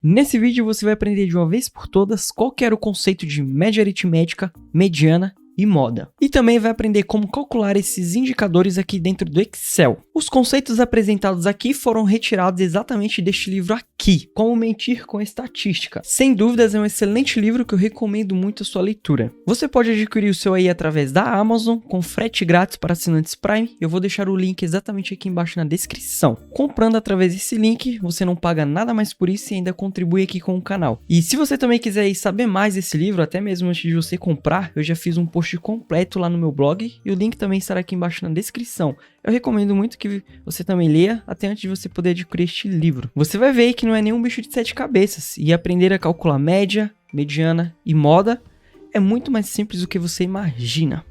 Nesse vídeo você vai aprender de uma vez por todas qual que era o conceito de média aritmética, mediana e moda. E também vai aprender como calcular esses indicadores aqui dentro do Excel. Os conceitos apresentados aqui foram retirados exatamente deste livro aqui, Como Mentir com Estatística. Sem dúvidas é um excelente livro que eu recomendo muito a sua leitura. Você pode adquirir o seu aí através da Amazon, com frete grátis para assinantes Prime. Eu vou deixar o link exatamente aqui embaixo na descrição. Comprando através desse link, você não paga nada mais por isso e ainda contribui aqui com o canal. E se você também quiser aí saber mais desse livro, até mesmo antes de você comprar, eu já fiz um post completo lá no meu blog e o link também estará aqui embaixo na descrição. Eu recomendo muito que você também leia até antes de você poder adquirir este livro. Você vai ver que não é nenhum bicho de 7 cabeças e aprender a calcular média, mediana e moda é muito mais simples do que você imagina.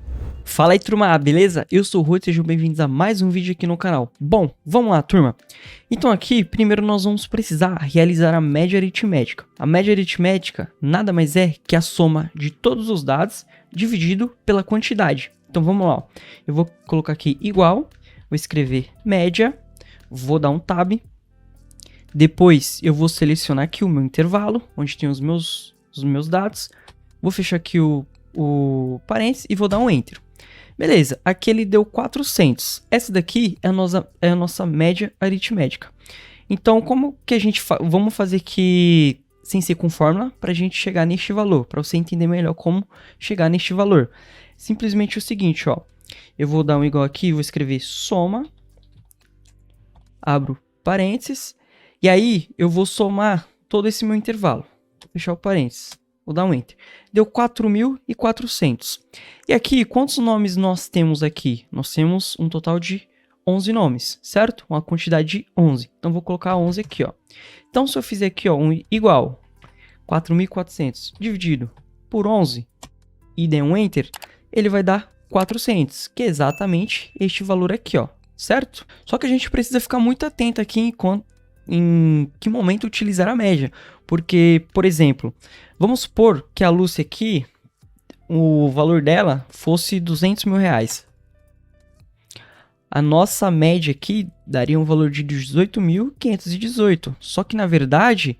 Fala aí, turma, beleza? Eu sou o Rui, sejam bem-vindos a mais um vídeo aqui no canal. Bom, vamos lá, turma. Então aqui, primeiro nós vamos precisar realizar a média aritmética. A média aritmética nada mais é que a soma de todos os dados dividido pela quantidade. Então vamos lá, ó. Eu vou colocar aqui igual, vou escrever média, vou dar um tab. Depois eu vou selecionar aqui o meu intervalo, onde tem os meus dados. Vou fechar aqui o parênteses e vou dar um enter. Beleza, aqui ele deu 400. Essa daqui é a nossa média aritmética. Então, como que a gente vamos fazer aqui sem ser com fórmula para a gente chegar neste valor, para você entender melhor como chegar neste valor. Simplesmente o seguinte, ó. Eu vou dar um igual aqui, vou escrever soma, abro parênteses, e aí eu vou somar todo esse meu intervalo. Vou fechar o parênteses. Vou dar um enter. Deu 4.400. E aqui, quantos nomes nós temos aqui? Nós temos um total de 11 nomes, certo? Uma quantidade de 11. Então, vou colocar 11 aqui, ó. Então, se eu fizer aqui, ó, um igual 4.400 dividido por 11 e der um enter, ele vai dar 400, que é exatamente este valor aqui, ó, certo? Só que a gente precisa ficar muito atento aqui em que momento utilizar a média. Porque, por exemplo, vamos supor que a Lúcia aqui, o valor dela fosse 200 mil reais. A nossa média aqui daria um valor de 18.518. Só que, na verdade,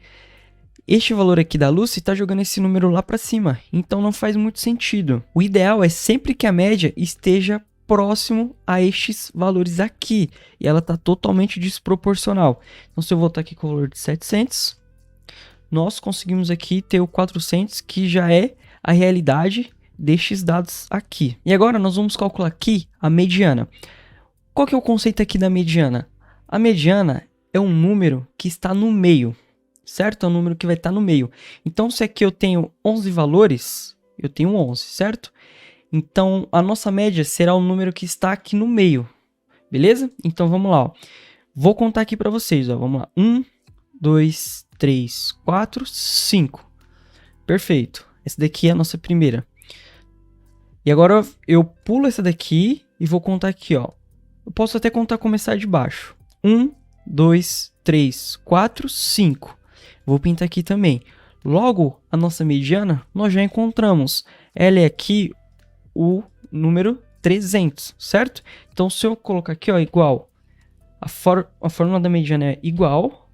este valor aqui da Lúcia está jogando esse número lá para cima. Então, não faz muito sentido. O ideal é sempre que a média esteja próximo a estes valores aqui. E ela está totalmente desproporcional. Então, se eu voltar aqui com o valor de 700... nós conseguimos aqui ter o 400, que já é a realidade destes dados aqui. E agora nós vamos calcular aqui a mediana. Qual que é o conceito aqui da mediana? A mediana é um número que está no meio, certo? É um número que vai estar no meio. Então, se aqui eu tenho 11 valores, eu tenho 11, certo? Então, a nossa média será o número que está aqui no meio, beleza? Então, vamos lá, ó. Vou contar aqui para vocês, ó. Vamos lá. 1, 2, 3, 4, 5. Perfeito. Essa daqui é a nossa primeira. E agora eu pulo essa daqui e vou contar aqui, ó. Eu posso até contar começar de baixo. 1, 2, 3, 4, 5. Vou pintar aqui também. Logo, a nossa mediana nós já encontramos. Ela é aqui o número 300, certo? Então, se eu colocar aqui, ó, igual. A fórmula da mediana é igual.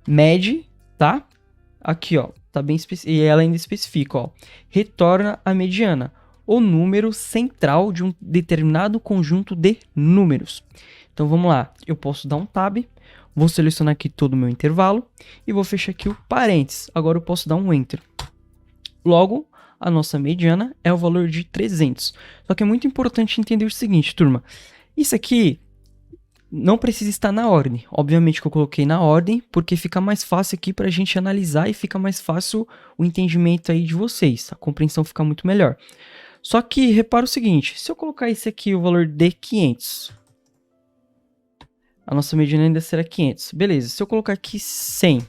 Mede, tá? Aqui, ó, tá bem e ela ainda especifica, ó, retorna a mediana, o número central de um determinado conjunto de números. Então, vamos lá. Eu posso dar um tab, vou selecionar aqui todo o meu intervalo e vou fechar aqui o parênteses. Agora eu posso dar um enter. Logo, a nossa mediana é o valor de 300. Só que é muito importante entender o seguinte, turma. Isso aqui não precisa estar na ordem. Obviamente que eu coloquei na ordem, porque fica mais fácil aqui para a gente analisar e fica mais fácil o entendimento aí de vocês. A compreensão fica muito melhor. Só que repara o seguinte, se eu colocar esse aqui, o valor de 500, a nossa mediana ainda será 500. Beleza, se eu colocar aqui 100,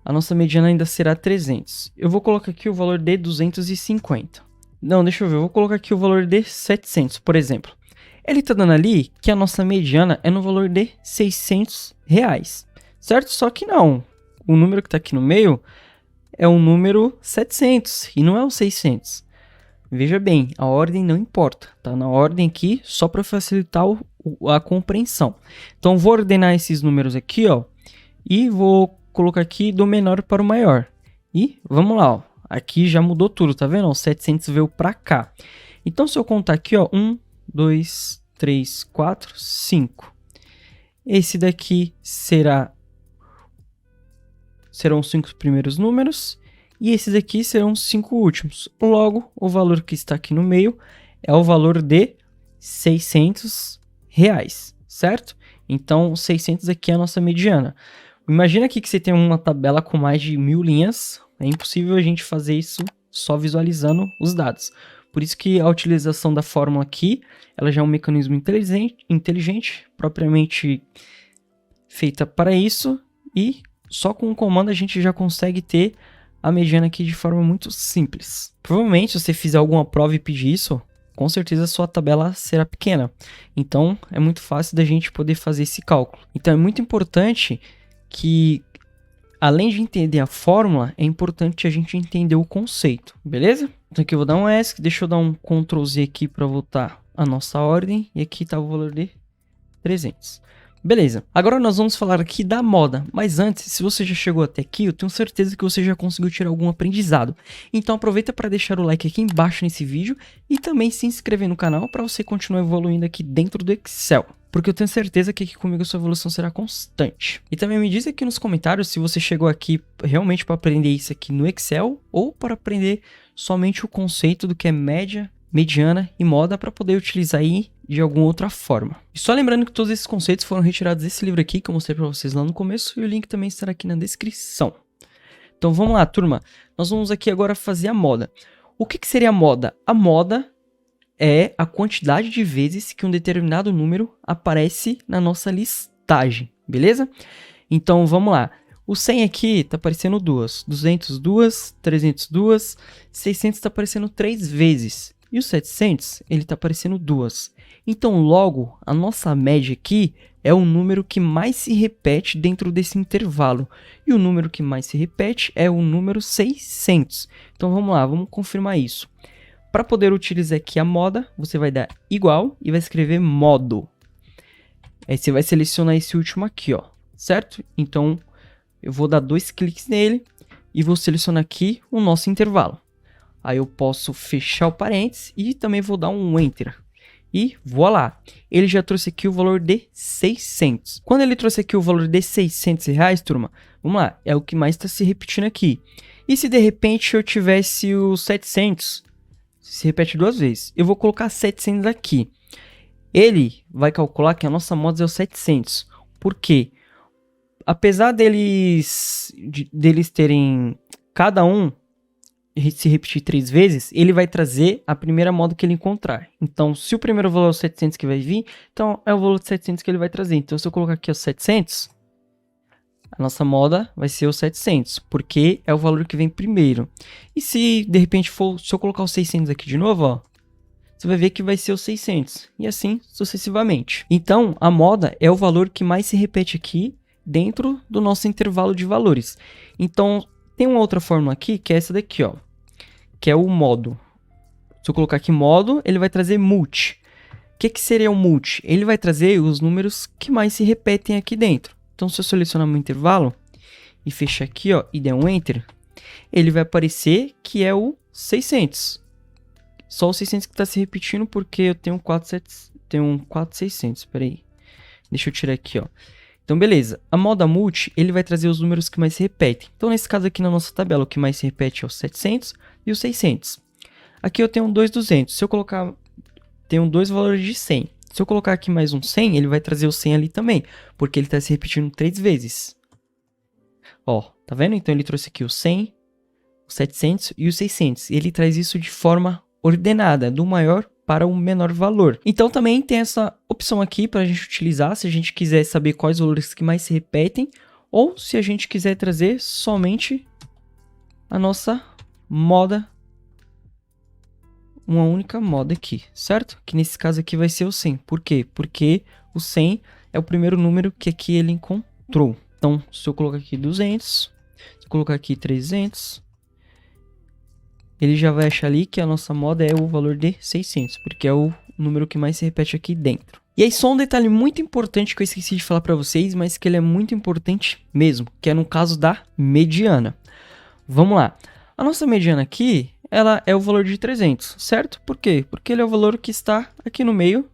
a nossa mediana ainda será 300. Eu vou colocar aqui o valor de 250. Não, deixa eu ver, eu vou colocar aqui o valor de 700, por exemplo. Ele está dando ali que a nossa mediana é no valor de 600 reais, certo? Só que não, o número que está aqui no meio é o número 700 e não é o 600. Veja bem, a ordem não importa, tá na ordem aqui só para facilitar a compreensão. Então, vou ordenar esses números aqui, ó, e vou colocar aqui do menor para o maior. E vamos lá, ó. Aqui já mudou tudo, tá vendo? O 700 veio para cá. Então, se eu contar aqui, ó, 1, 2, 3, 4, 5. Esse daqui serão os 5 primeiros números. E esses aqui serão os 5 últimos. Logo, o valor que está aqui no meio é o valor de R$600, certo? Então, 600 aqui é a nossa mediana. Imagina aqui que você tem uma tabela com mais de 1000 linhas. É impossível a gente fazer isso só visualizando os dados. Por isso que a utilização da fórmula aqui, ela já é um mecanismo inteligente, propriamente feita para isso. E só com o comando a gente já consegue ter a mediana aqui de forma muito simples. Provavelmente, se você fizer alguma prova e pedir isso, com certeza a sua tabela será pequena. Então, é muito fácil da gente poder fazer esse cálculo. Então, é muito importante que, além de entender a fórmula, é importante a gente entender o conceito, beleza? Então, aqui eu vou dar um ESC, deixa eu dar um Ctrl Z aqui para voltar a nossa ordem. E aqui está o valor de 300. Beleza, agora nós vamos falar aqui da moda, mas antes, se você já chegou até aqui, eu tenho certeza que você já conseguiu tirar algum aprendizado. Então aproveita para deixar o like aqui embaixo nesse vídeo e também se inscrever no canal para você continuar evoluindo aqui dentro do Excel. Porque eu tenho certeza que aqui comigo a sua evolução será constante. E também me diz aqui nos comentários se você chegou aqui realmente para aprender isso aqui no Excel ou para aprender somente o conceito do que é média, mediana e moda para poder utilizar aí de alguma outra forma. E só lembrando que todos esses conceitos foram retirados desse livro aqui que eu mostrei para vocês lá no começo e o link também estará aqui na descrição. Então vamos lá, turma. Nós vamos aqui agora fazer a moda. O que seria a moda? A moda é a quantidade de vezes que um determinado número aparece na nossa listagem, beleza? Então vamos lá. O 100 aqui está aparecendo 2, 200 2, 300 2, 600 está aparecendo 3 vezes. E o 700, ele está aparecendo 2. Então, logo, a nossa média aqui é o número que mais se repete dentro desse intervalo. E o número que mais se repete é o número 600. Então, vamos lá, vamos confirmar isso. Para poder utilizar aqui a moda, você vai dar igual e vai escrever modo. Aí você vai selecionar esse último aqui, ó, certo? Então, eu vou dar 2 cliques nele e vou selecionar aqui o nosso intervalo. Aí eu posso fechar o parênteses e também vou dar um Enter. E voilá, ele já trouxe aqui o valor de 600. Quando ele trouxe aqui o valor de R$600, turma, vamos lá, é o que mais está se repetindo aqui. E se de repente eu tivesse o 700, se repete 2 vezes, eu vou colocar 700 aqui. Ele vai calcular que a nossa moda é o 700. Por quê? Apesar deles terem cada um se repetir 3 vezes, ele vai trazer a primeira moda que ele encontrar. Então, se o primeiro valor é o 700 que vai vir, então é o valor de 700 que ele vai trazer. Então, se eu colocar aqui o 700, a nossa moda vai ser o 700, porque é o valor que vem primeiro. E se, de repente, se eu colocar o 600 aqui de novo, ó, você vai ver que vai ser o 600. E assim, sucessivamente. Então, a moda é o valor que mais se repete aqui dentro do nosso intervalo de valores. Então, tem uma outra fórmula aqui, que é essa daqui, ó, que é o modo. Se eu colocar aqui modo, ele vai trazer multi. O que seria o multi? Ele vai trazer os números que mais se repetem aqui dentro. Então, se eu selecionar meu intervalo e fechar aqui, ó, e der um Enter, ele vai aparecer que é o 600. Só o 600 que está se repetindo porque eu tenho 4,600. Espera aí. Deixa eu tirar aqui, ó. Então, beleza. A moda multi, ele vai trazer os números que mais se repetem. Então, nesse caso aqui na nossa tabela, o que mais se repete é o 700 e o 600. Aqui eu tenho 2,200. Se eu colocar... Tenho 2 valores de 100. Se eu colocar aqui mais um 100, ele vai trazer o 100 ali também, porque ele está se repetindo 3 vezes. Ó, tá vendo? Então, ele trouxe aqui o 100, o 700 e o 600. E ele traz isso de forma ordenada, do maior para o menor valor. Então também tem essa opção aqui para a gente utilizar se a gente quiser saber quais valores que mais se repetem ou se a gente quiser trazer somente a nossa moda, uma única moda aqui, certo? Que nesse caso aqui vai ser o 100. Por quê? Porque o 100 é o primeiro número que aqui ele encontrou. Então, se eu colocar aqui 200, se eu colocar aqui 300... ele já vai achar ali que a nossa moda é o valor de 600, porque é o número que mais se repete aqui dentro. E aí só um detalhe muito importante que eu esqueci de falar para vocês, mas que ele é muito importante mesmo, que é no caso da mediana. Vamos lá. A nossa mediana aqui, ela é o valor de 300, certo? Por quê? Porque ele é o valor que está aqui no meio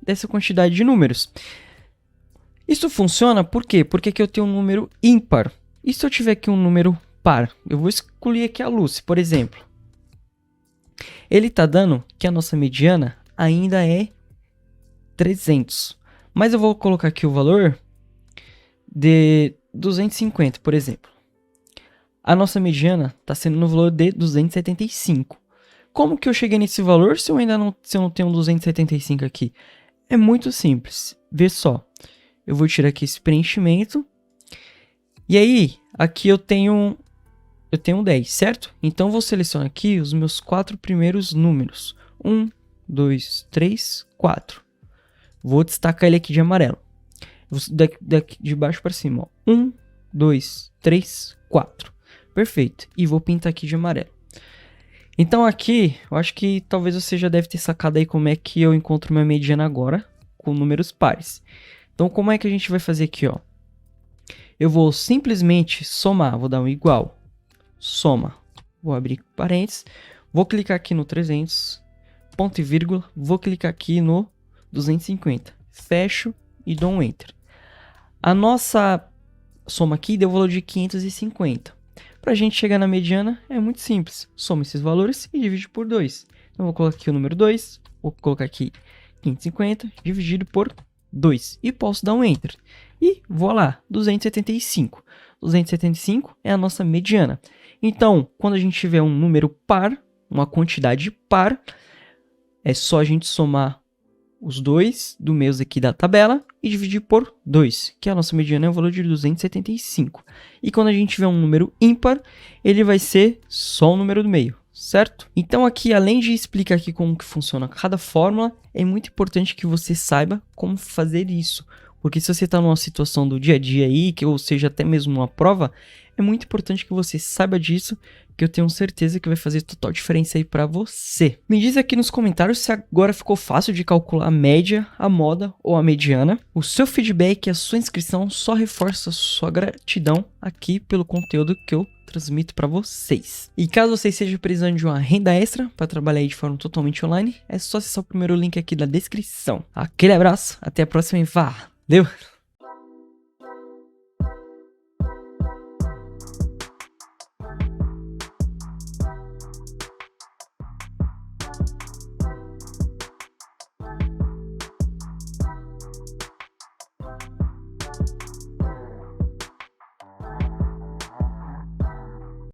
dessa quantidade de números. Isso funciona por quê? Porque aqui eu tenho um número ímpar. E se eu tiver aqui um número par? Eu vou excluir aqui a Lucy, por exemplo. Ele está dando que a nossa mediana ainda é 300. Mas eu vou colocar aqui o valor de 250, por exemplo. A nossa mediana está sendo no valor de 275. Como que eu cheguei nesse valor se eu ainda não, tenho 275 aqui? É muito simples. Vê só. Eu vou tirar aqui esse preenchimento. E aí, aqui eu tenho 10, certo? Então, eu vou selecionar aqui os meus 4 primeiros números. 1, 2, 3, 4. Vou destacar ele aqui de amarelo. Daqui de baixo para cima. Ó. 1, 2, 3, 4. Perfeito. E vou pintar aqui de amarelo. Então aqui, eu acho que talvez você já deve ter sacado aí como é que eu encontro minha mediana agora com números pares. Então como é que a gente vai fazer aqui, ó? Eu vou simplesmente somar, vou dar um igual. Soma. Vou abrir parênteses. Vou clicar aqui no 300, ponto e vírgula. Vou clicar aqui no 250. Fecho e dou um Enter. A nossa soma aqui deu o valor de 550. Para a gente chegar na mediana é muito simples. Soma esses valores e divide por 2. Então, vou colocar aqui o número 2. Vou colocar aqui 550 dividido por 2. E posso dar um Enter. E vou lá, 275. 275 é a nossa mediana. Então, quando a gente tiver um número par, uma quantidade par, é só a gente somar os dois do meio aqui da tabela e dividir por 2, que a nossa mediana é o valor de 275. E quando a gente tiver um número ímpar, ele vai ser só o número do meio, certo? Então aqui, além de explicar aqui como que funciona cada fórmula, é muito importante que você saiba como fazer isso. Porque se você está numa situação do dia a dia aí, ou seja, até mesmo uma prova, é muito importante que você saiba disso, que eu tenho certeza que vai fazer total diferença aí para você. Me diz aqui nos comentários se agora ficou fácil de calcular a média, a moda ou a mediana. O seu feedback e a sua inscrição só reforça a sua gratidão aqui pelo conteúdo que eu transmito para vocês. E caso você esteja precisando de uma renda extra para trabalhar aí de forma totalmente online, é só acessar o primeiro link aqui da descrição. Aquele abraço, até a próxima e valeu!